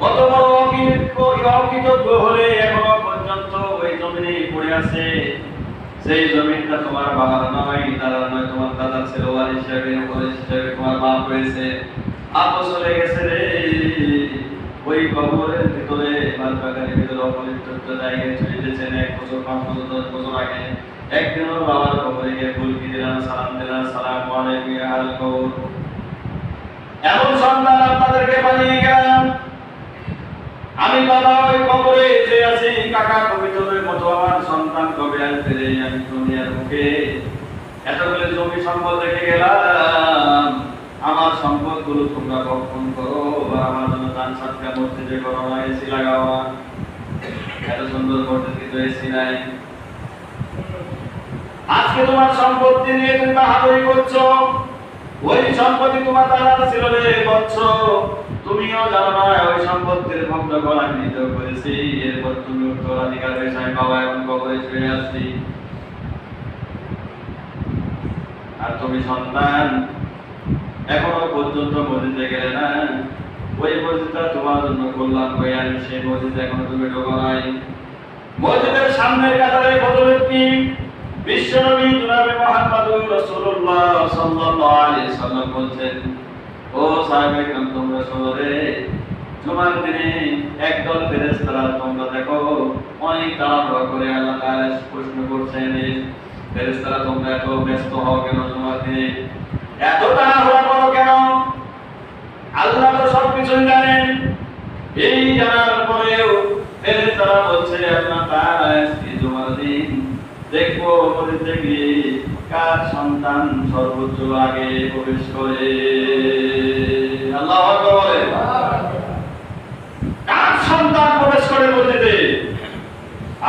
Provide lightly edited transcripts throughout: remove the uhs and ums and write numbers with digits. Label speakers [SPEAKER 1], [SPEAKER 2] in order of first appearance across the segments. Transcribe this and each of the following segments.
[SPEAKER 1] কত বড় অকৃতজ্ঞ হলে এখনো পর্যন্ত ওই জমিনে পড়ে আছে। সেই জমিনটা তোমার বাবার নয়, দাদার নয়, তোমার দাদার ছিল ওয়ারিশ হিসেবে, ওয়ারিশ হিসেবে তোমার বাপ হয়েছে। আপস চলে গেছে রে। ওই কবরের ভিতরে বাগানের ভিতরে অপরিচিত জায়গায় চলে গেছেন 1 বছর, 5 বছর, 10 বছর আগে। একদিন ওর বাবার কবরে গিয়ে ফুলকি দিলাম, সালাম দিলাম, সালামু আলাইকুম ইয়া আল কবর। এমন সন্তান আপনাদেরকে বানিয়ে গেলাম। আমি বাবা ওই কবরে যে আছি, কাকা কবিতরের মতো আমার সন্তান কবে আসবে রে? আমি দুনিয়ার মুখে এতগুলো জমি সম্পদ রেখে গেলাম। আমার সম্পদ গুলো তোমরা বক্ষণ করো, বা আমার জন্য দান সৎকা মসজিদে করো না, এসি লাগাও না। এত সুন্দর করতে কিন্তু এসি নাই। আজকে তোমার সম্পত্তি নিয়ে তুমি বাহাদুরি করছো। ওই সম্পত্তি তোমার দাদার ছিল রে বৎস। তুমিও জানো না ওই সম্পত্তির ভোগ করা নিতে করেছি। এরপর তুমি উত্তরাধিকার পেশায় বাবা এখন কবরে শুয়ে আসছি। আর তুমি সন্তান এখনো পর্যন্ত মসজিদে গেলে না। ওই মসজিদটা তোমার জন্য কল্যাণ হয়ে আনি, সেই মসজিদে এখনো তুমি ঢোকো নাই। মসজিদের সামনের কাতারে কত ব্যক্তি বিশ্বনবী জনাবে মুহাম্মদুর রাসূলুল্লাহ সাল্লাল্লাহু আলাইহি সাল্লাম বলছেন, ও সাহাবায়ে কেরাম তোমরা শোনো রে, জুমার দিনে একদল ফেরেশতারা তোমরা দেখো অনেক তাড়াহুড়া করে আল্লাহ তাআলা প্রশ্ন করছেন, ফেরেশতারা তোমরা এত ব্যস্ত হও কেন জুমার দিনে? এত তাড়াহুড়া করো কেন? আল্লাহ তো সবকিছু জানেন। এই জানার পরেও ফেরেশতারা বলছে আল্লাহ তাআলা আজকে জুমার দিন দেখবো মসজিদে গিয়ে কার সন্তান সর্বোচ্চ আগে প্রবেশ করে। আল্লাহু আকবার বলেন। কার সন্তান প্রবেশ করে মসজিদে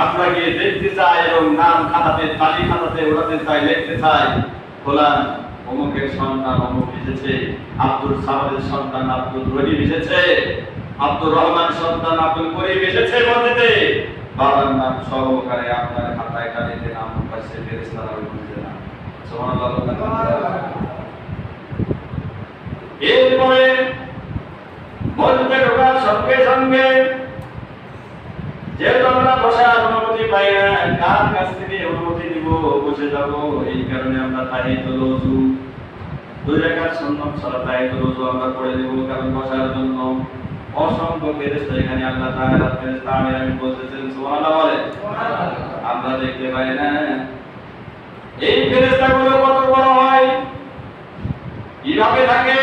[SPEAKER 1] আপনাকে দেখতে চাই এবং নাম খাতাতে, তালিকা খাতাতে ওঠাতে চাই, লিখতে চাই, বলেন অমুকের সন্তান অমুক এসেছে, আব্দুল সামাদের সন্তান আব্দুল রহিম এসেছে, আব্দুর রহমান সন্তান আব্দুল করিম এসেছে মসজিদে। বাবার নাম সহকারে আপনার খাতায় তালিতে নাম পাশে ফেরেশতারা বলছে না। সুবহানাল্লাহ। এরপরে মসজিদে ঢোকার সঙ্গে সঙ্গে যেহেতু আমরা বসার অনুমতি পাই না, কার কাছ থেকে অনুমতি নিব বসে যাব? এই কারণে আমরা তাহিয়াতুল ওযু 2 রাকাত সুন্নাত সালাত তাহিয়াতুল ওযু আমরা পড়ে দেব, কারণ বসার জন্য অসংখ্য ফেরেশতা এখানে আল্লাহ তাআলা ফেরেশতা আমিন বলতেছেন। সুবহানাল্লাহ বলে। আমরা দেখতে পাই না এই ফেরেশতাগুলো কত বড় হয়, কিভাবে থাকে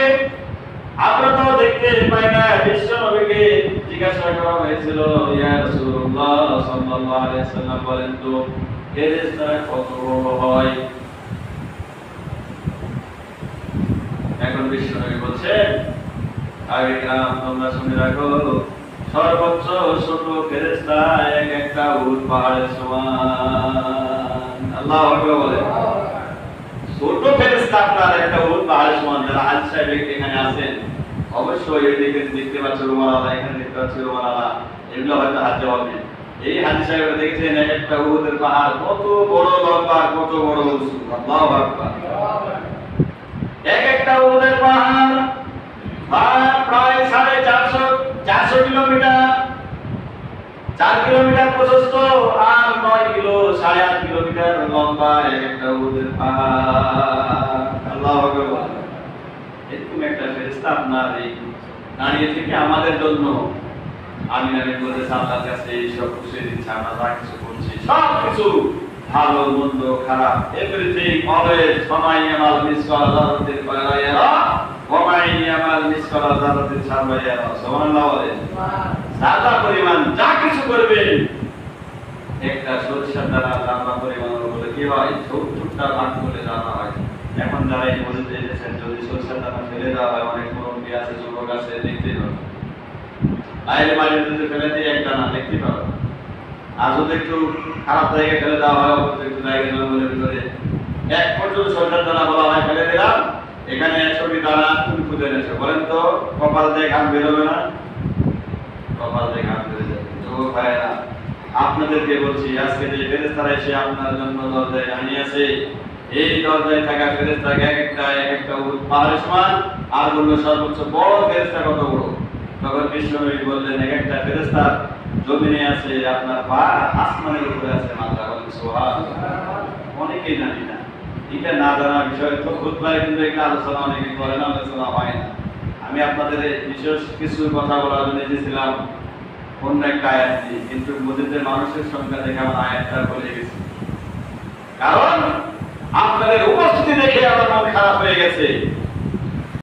[SPEAKER 1] আমরা তো দেখতে পাই না। বিশ্ব নবীকে জিজ্ঞাসা করা হয়েছিল, ইয়া রাসূলুল্লাহ সাল্লাল্লাহু আলাইহি ওয়াসাল্লাম বলেন তো ফেরেশতারা কত বড় হয়? এখন বিশ্ব নবী বলছেন, আগে গ্রাম তোমরা শুনে রাখো, সর্বোচ্চ ছোট ফেরেশতা একটা উট পাহাড়ের সমান। আল্লাহু আকবার বলে। ছোট ফেরেশতা আপনার একটা উট পাহাড়ের সমান। যারা হাজি সাহেব এখানে আছেন অবশ্যই এদিকে দেখতে পাচ্ছেন রুমালালা, এখানে দেখতে পাচ্ছেন রুমালালা, এগুলো হয়তো হাতে হবে। এই হাজি সাহেব দেখেছেন একটা উহুদের পাহাড় কত বড় লম্বা, কত বড় উঁচু। আল্লাহু আকবার। একটা উহুদের পাহাড় প্রায় 450 কিলোমিটার, 4 কিলোমিটার প্রশস্ত আর 9 কিলো 8.5 কিলোমিটার লম্বা একটা উহুদের পাহাড়। আল্লাহু আকবার। এরকম একটা ফেরেশতা আপনার এই দাঁড়িয়ে থেকে আমাদের জন্য আমি বলতে আল্লাহর কাছে সব খুশি দিচ্ছে। আমরা যা কিছু করছি সব কিছু ভালো মন্দ খারাপ এভরিথিং অলওয়েজ সমাই আমাল মিসকাল যারাতিল বারায়ারা ওমাই আমাল মিসকাল যারাতিল সারবায়ারা। সুবহানাল্লাহ বলেন। সাদা পরিমাণ যা কিছু করবেন একটা সরিষার দ্বারা জানা পরিমাণ বলে কি হয় 70টা ভাগ করে জানা হয়। এখন যারা এই মসজিদে এসেছেন যদি সরিষার দানা ফেলে দেওয়া হয়, অনেক মুরব্বী আছে, যুবক আছে, দেখতে পাবে বাইরে বাইরে যদি ফেলে দিয়ে একটা না দেখতে পাবে। আর যদি একটু খারাপ জায়গায় ফেলে দেওয়া হয়, একটু জায়গায় জঙ্গলের ভিতরে 1 ফুট যদি সরিষার দানা বলা হয় ফেলে দিলাম, এখানে 100টি দানা তুমি খুঁজে এনেছো, বলেন তো কপাল দিয়ে ঘাম বেরোবে না? কপাল দিয়ে ঘাম বেরো যাবে। যুবক ভাইয়েরা আপনাদেরকে বলছি, আজকে যে ফেরেশতারা এসে আপনার জন্য দরজায় দাঁড়িয়ে আছে, এই দরজায় থাকা ফেরেশতা এক একটা পাহাড়ের সমান। আর বললো সর্বোচ্চ বড় ফেরেশতা কত বড়? তখন বিশ্বনবী বললেন এক একটা ফেরেশতা জমিনে আছে, আপনার পা আসমানের উপরে আছে, মাথা বলেন সুবহানাল্লাহ। অনেকেই জানি না, এটা না জানার বিষয় তো খুতবায় কিন্তু একটা আলোচনা অনেকে করেন, আলোচনা হয় না। আমি আপনাদের বিশেষ কিছু কথা বলার জন্য এসেছিলাম অন্য একটা আয়াত দিয়ে, কিন্তু মসজিদের মানুষের সংখ্যা দেখে আমার আয়াতটা বলে গেছি, কারণ আপনাদের উপস্থিতি দেখে আমার মন খারাপ হয়ে গেছে।